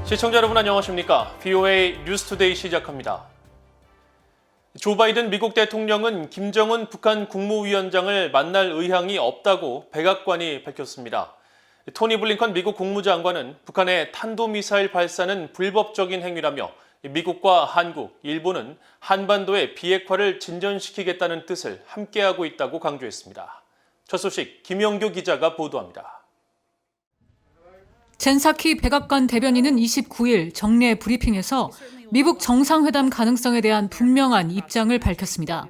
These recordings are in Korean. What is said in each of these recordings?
시청자 여러분 안녕하십니까? VOA 뉴스투데이 시작합니다. 조 바이든 미국 대통령은 김정은 북한 국무위원장을 만날 의향이 없다고 백악관이 밝혔습니다. 토니 블링컨 미국 국무장관은 북한의 탄도미사일 발사는 불법적인 행위라며 미국과 한국, 일본은 한반도의 비핵화를 진전시키겠다는 뜻을 함께하고 있다고 강조했습니다. 첫 소식 김영규 기자가 보도합니다. 젠 사키 백악관 대변인은 29일 정례 브리핑에서 미국 정상회담 가능성에 대한 분명한 입장을 밝혔습니다.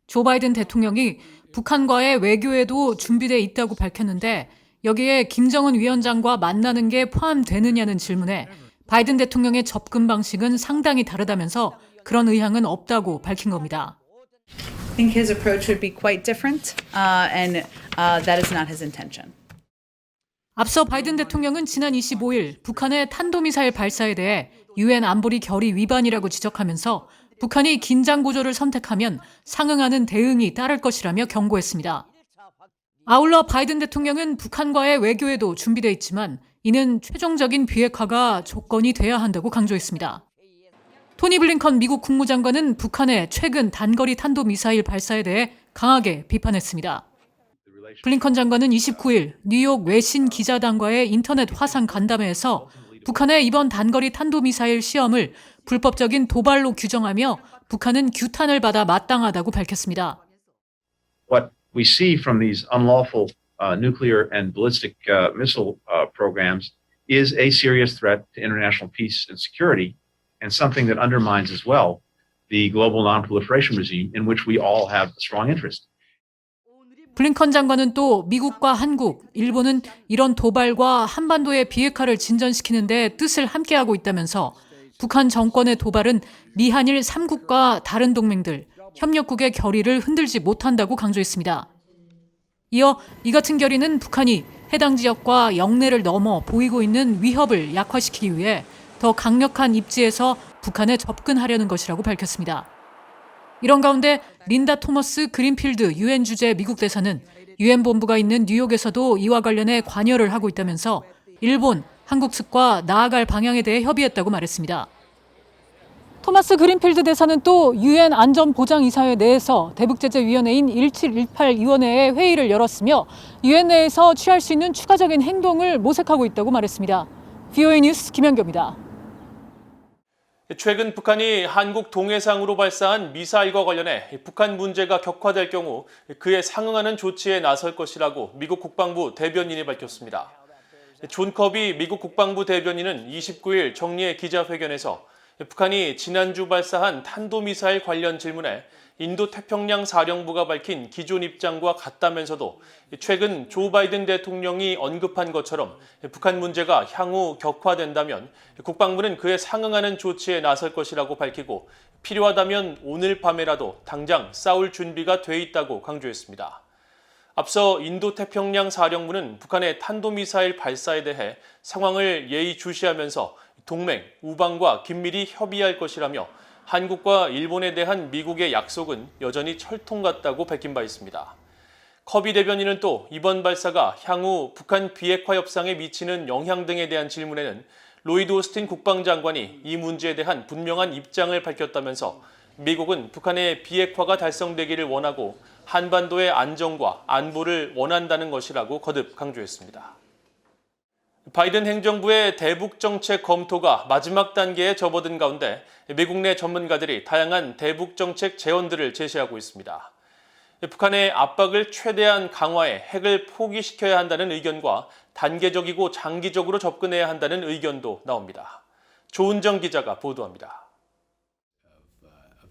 조 바이든 대통령이 북한과의 외교에도 준비돼 있다고 밝혔는데 여기에 김정은 위원장과 만나는 게 포함되느냐는 질문에 바이든 대통령의 접근 방식은 상당히 다르다면서 그런 의향은 없다고 밝힌 겁니다. I think his approach would be quite different, and that is not his intention. 앞서 바이든 대통령은 지난 25일 북한의 탄도미사일 발사에 대해 유엔 안보리 결의 위반이라고 지적하면서 북한이 긴장 고조를 선택하면 상응하는 대응이 따를 것이라며 경고했습니다. 아울러 바이든 대통령은 북한과의 외교에도 준비돼 있지만 이는 최종적인 비핵화가 조건이 돼야 한다고 강조했습니다. 토니 블링컨 미국 국무장관은 북한의 최근 단거리 탄도미사일 발사에 대해 강하게 비판했습니다. 블링컨 장관은 29일 뉴욕 외신 기자단과의 인터넷 화상 간담회에서 북한의 이번 단거리 탄도미사일 시험을 불법적인 도발로 규정하며 북한은 규탄을 받아 마땅하다고 밝혔습니다. What we see from these unlawful nuclear and ballistic missile programs is a serious threat to international peace and security, and something that undermines as well the global non-proliferation regime in which we all have a strong interest. 블링컨 장관은 또 미국과 한국, 일본은 이런 도발과 한반도의 비핵화를 진전시키는 데 뜻을 함께하고 있다면서 북한 정권의 도발은 미한일 3국과 다른 동맹들, 협력국의 결의를 흔들지 못한다고 강조했습니다. 이어 이 같은 결의는 북한이 해당 지역과 영내를 넘어 보이고 있는 위협을 약화시키기 위해 더 강력한 입지에서 북한에 접근하려는 것이라고 밝혔습니다. 이런 가운데 린다 토머스 그린필드 유엔 주재 미국 대사는 유엔 본부가 있는 뉴욕에서도 이와 관련해 관여를 하고 있다면서 일본, 한국 측과 나아갈 방향에 대해 협의했다고 말했습니다. 토마스 그린필드 대사는 또 유엔 안전보장이사회 내에서 대북제재위원회인 1718위원회의 회의를 열었으며 유엔 내에서 취할 수 있는 추가적인 행동을 모색하고 있다고 말했습니다. VOA 뉴스 김현규입니다. 최근 북한이 한국 동해상으로 발사한 미사일과 관련해 북한 문제가 격화될 경우 그에 상응하는 조치에 나설 것이라고 미국 국방부 대변인이 밝혔습니다. 존 커비 미국 국방부 대변인은 29일 정례 기자회견에서 북한이 지난주 발사한 탄도미사일 관련 질문에 인도태평양 사령부가 밝힌 기존 입장과 같다면서도 최근 조 바이든 대통령이 언급한 것처럼 북한 문제가 향후 격화된다면 국방부는 그에 상응하는 조치에 나설 것이라고 밝히고 필요하다면 오늘 밤에라도 당장 싸울 준비가 돼 있다고 강조했습니다. 앞서 인도태평양 사령부는 북한의 탄도미사일 발사에 대해 상황을 예의주시하면서 동맹, 우방과 긴밀히 협의할 것이라며 한국과 일본에 대한 미국의 약속은 여전히 철통 같다고 밝힌 바 있습니다. 커비 대변인은 또 이번 발사가 향후 북한 비핵화 협상에 미치는 영향 등에 대한 질문에는 로이드 오스틴 국방장관이 이 문제에 대한 분명한 입장을 밝혔다면서 미국은 북한의 비핵화가 달성되기를 원하고 한반도의 안정과 안보를 원한다는 것이라고 거듭 강조했습니다. 바이든 행정부의 대북 정책 검토가 마지막 단계에 접어든 가운데 미국 내 전문가들이 다양한 대북 정책 제언들을 제시하고 있습니다. 북한의 압박을 최대한 강화해 핵을 포기시켜야 한다는 의견과 단계적이고 장기적으로 접근해야 한다는 의견도 나옵니다. 조은정 기자가 보도합니다.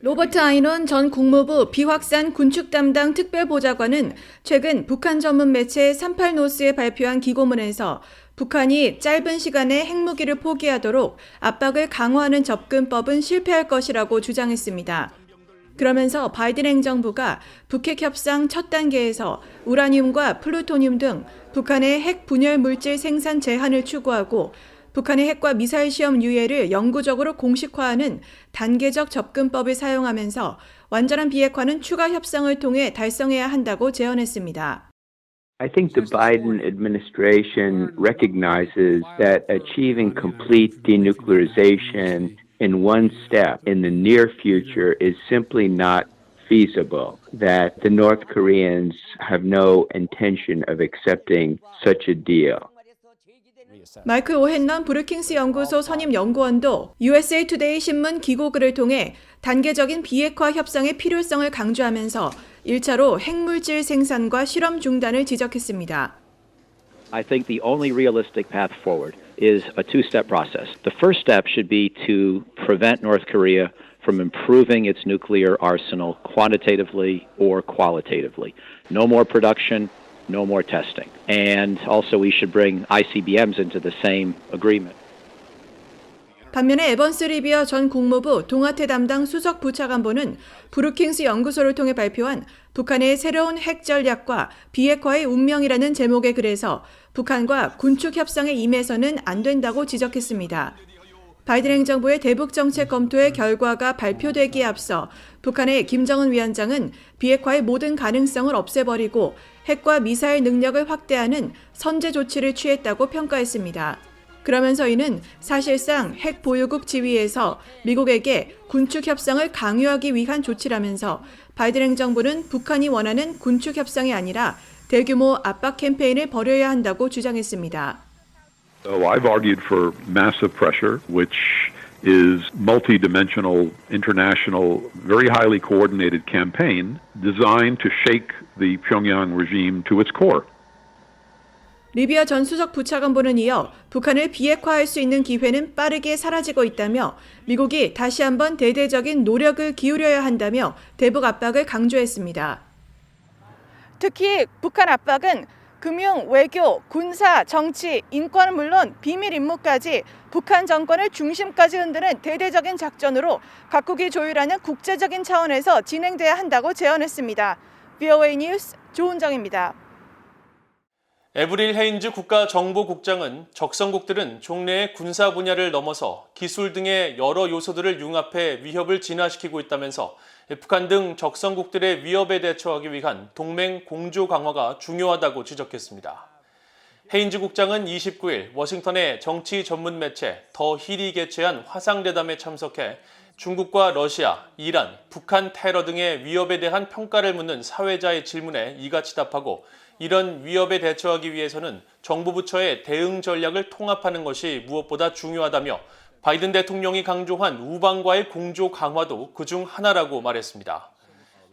로버트 아이넌 전 국무부 비확산 군축 담당 특별보좌관은 최근 북한 전문 매체 38노스에 발표한 기고문에서 북한이 짧은 시간에 핵무기를 포기하도록 압박을 강화하는 접근법은 실패할 것이라고 주장했습니다. 그러면서 바이든 행정부가 북핵 협상 첫 단계에서 우라늄과 플루토늄 등 북한의 핵 분열 물질 생산 제한을 추구하고 북한의 핵과 미사일 시험 유예를 영구적으로 공식화하는 단계적 접근법을 사용하면서 완전한 비핵화는 추가 협상을 통해 달성해야 한다고 제언했습니다. I think the Biden administration recognizes that achieving complete denuclearization in one step in the near future is simply not feasible, that the North Koreans have no intention of accepting such a deal. 마이클 오헨런 브루킹스 연구소 선임 연구원도 USA 투데이 신문 기고글을 통해 단계적인 비핵화 협상의 필요성을 강조하면서 1차로 핵물질 생산과 실험 중단을 지적했습니다. I think the only realistic path forward is a two-step process. The first step should be to prevent North Korea from improving its nuclear arsenal quantitatively or qualitatively. No more production, no more testing. And also we should bring ICBMs into the same agreement. 반면에 에번스 리비어 전 국무부 동아태 담당 수석 부차관보는 브루킹스 연구소를 통해 발표한 북한의 새로운 핵 전략과 비핵화의 운명이라는 제목의 글에서 북한과 군축 협상에 임해서는 안 된다고 지적했습니다. 바이든 행정부의 대북 정책 검토의 결과가 발표되기에 앞서 북한의 김정은 위원장은 비핵화의 모든 가능성을 없애버리고 핵과 미사일 능력을 확대하는 선제 조치를 취했다고 평가했습니다. 그러면서 이는 사실상 핵 보유국 지위에서 미국에게 군축 협상을 강요하기 위한 조치라면서 바이든 행정부는 북한이 원하는 군축 협상이 아니라 대규모 압박 캠페인을 벌여야 한다고 주장했습니다. So I've argued for massive pressure, which is multi-dimensional, international, very highly coordinated campaign designed to shake the Pyongyang regime to its core. 리비아 전 수석 부차관보는 이어 북한을 비핵화할 수 있는 기회는 빠르게 사라지고 있다며 미국이 다시 한번 대대적인 노력을 기울여야 한다며 대북 압박을 강조했습니다. 특히 북한 압박은 금융, 외교, 군사, 정치, 인권은 물론 비밀 임무까지 북한 정권을 중심까지 흔드는 대대적인 작전으로 각국이 조율하는 국제적인 차원에서 진행돼야 한다고 제언했습니다. VOA 뉴스 조은정입니다. 에브릴 헤인즈 국가정보국장은 적성국들은 종래의 군사 분야를 넘어서 기술 등의 여러 요소들을 융합해 위협을 진화시키고 있다면서 북한 등 적성국들의 위협에 대처하기 위한 동맹 공조 강화가 중요하다고 지적했습니다. 헤인즈 국장은 29일 워싱턴의 정치 전문 매체 더 힐이 개최한 화상대담에 참석해 중국과 러시아, 이란, 북한 테러 등의 위협에 대한 평가를 묻는 사회자의 질문에 이같이 답하고 이런 위협에 대처하기 위해서는 정부 부처의 대응 전략을 통합하는 것이 무엇보다 중요하다며 바이든 대통령이 강조한 우방과의 공조 강화도 그중 하나라고 말했습니다.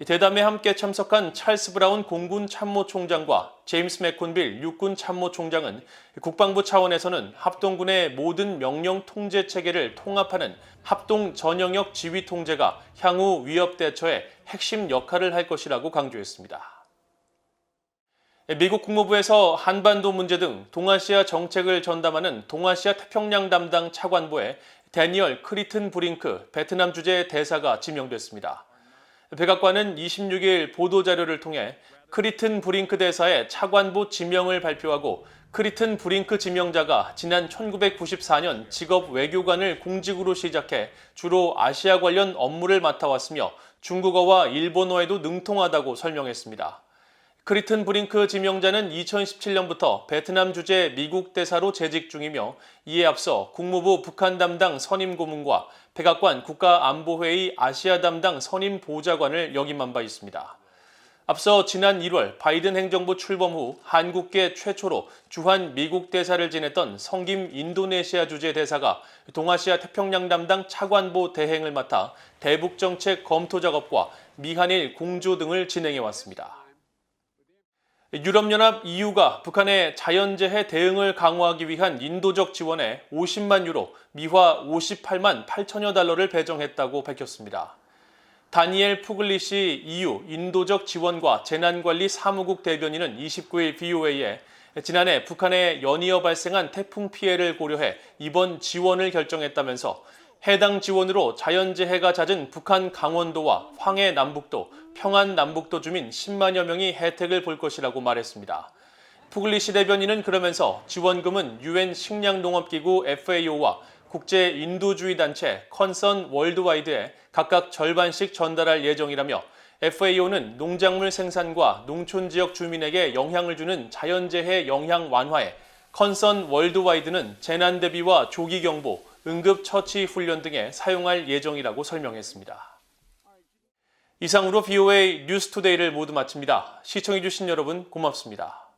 대담에 함께 참석한 찰스 브라운 공군 참모총장과 제임스 맥콘빌 육군 참모총장은 국방부 차원에서는 합동군의 모든 명령 통제 체계를 통합하는 합동 전영역 지휘 통제가 향후 위협 대처에 핵심 역할을 할 것이라고 강조했습니다. 미국 국무부에서 한반도 문제 등 동아시아 정책을 전담하는 동아시아 태평양 담당 차관보에 데니얼 크리튼 브링크 베트남 주재 대사가 지명됐습니다. 백악관은 26일 보도자료를 통해 크리튼 브링크 대사의 차관보 지명을 발표하고 크리튼 브링크 지명자가 지난 1994년 직업 외교관을 공직으로 시작해 주로 아시아 관련 업무를 맡아왔으며 중국어와 일본어에도 능통하다고 설명했습니다. 크리튼 브링크 지명자는 2017년부터 베트남 주재 미국 대사로 재직 중이며 이에 앞서 국무부 북한 담당 선임 고문과 백악관 국가안보회의 아시아 담당 선임 보좌관을 역임한 바 있습니다. 앞서 지난 1월 바이든 행정부 출범 후 한국계 최초로 주한 미국 대사를 지냈던 성김 인도네시아 주재 대사가 동아시아 태평양 담당 차관보 대행을 맡아 대북정책 검토 작업과 미한일 공조 등을 진행해 왔습니다. 유럽연합 EU가 북한의 자연재해 대응을 강화하기 위한 인도적 지원에 50만 유로, 미화 58만 8천여 달러를 배정했다고 밝혔습니다. 다니엘 푸글리시 EU 인도적 지원과 재난관리 사무국 대변인은 29일 VOA에 지난해 북한에 연이어 발생한 태풍 피해를 고려해 이번 지원을 결정했다면서 해당 지원으로 자연재해가 잦은 북한 강원도와 황해 남북도, 평안 남북도 주민 10만여 명이 혜택을 볼 것이라고 말했습니다. 푸글리시 대변인은 그러면서 지원금은 UN 식량농업기구 FAO와 국제 인도주의 단체 컨선 월드와이드에 각각 절반씩 전달할 예정이라며 FAO는 농작물 생산과 농촌 지역 주민에게 영향을 주는 자연재해 영향 완화에, 컨선 월드와이드는 재난 대비와 조기 경보, 응급 처치 훈련 등에 사용할 예정이라고 설명했습니다. 이상으로 VOA 뉴스투데이를 모두 마칩니다. 시청해주신 여러분 고맙습니다.